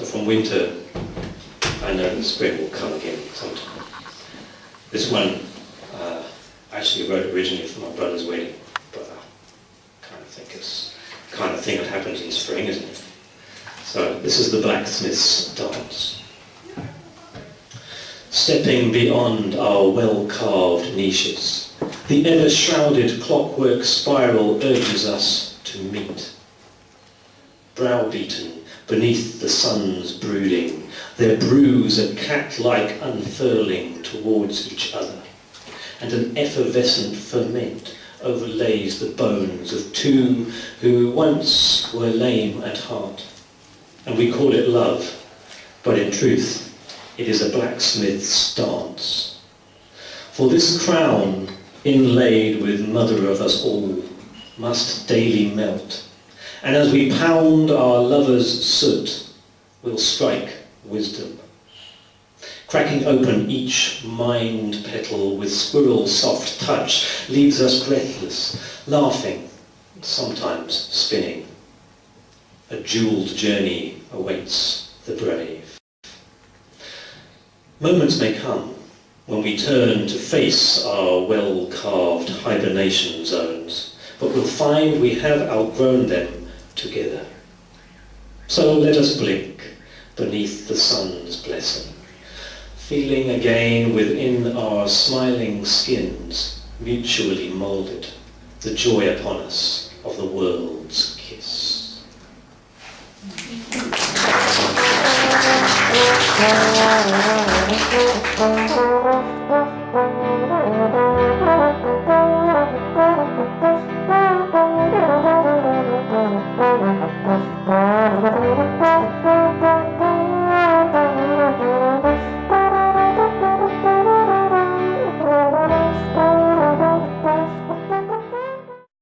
So from winter, I know that spring will come again sometime. This one, I actually wrote originally for my brother's wedding, but I kind of think it's the kind of thing that happens in spring, isn't it? So this is the Blacksmith's dance. Stepping beyond our well-carved niches, the ever-shrouded clockwork spiral urges us to meet. Browbeaten beneath the sun's brooding, their brews a cat-like unfurling towards each other, and an effervescent ferment overlays the bones of two who once were lame at heart. And we call it love, but in truth, it is a blacksmith's dance. For this crown, inlaid with mother of us all, must daily melt, and as we pound our lover's soot, we'll strike wisdom. Cracking open each mind petal with squirrel soft touch leaves us breathless, laughing, sometimes spinning. A jeweled journey awaits the brave. Moments may come when we turn to face our well-carved hibernation zones, but we'll find we have outgrown them together. So let us blink beneath the sun's blessing, feeling again within our smiling skins, mutually moulded, the joy upon us of the world's kiss. Thank you.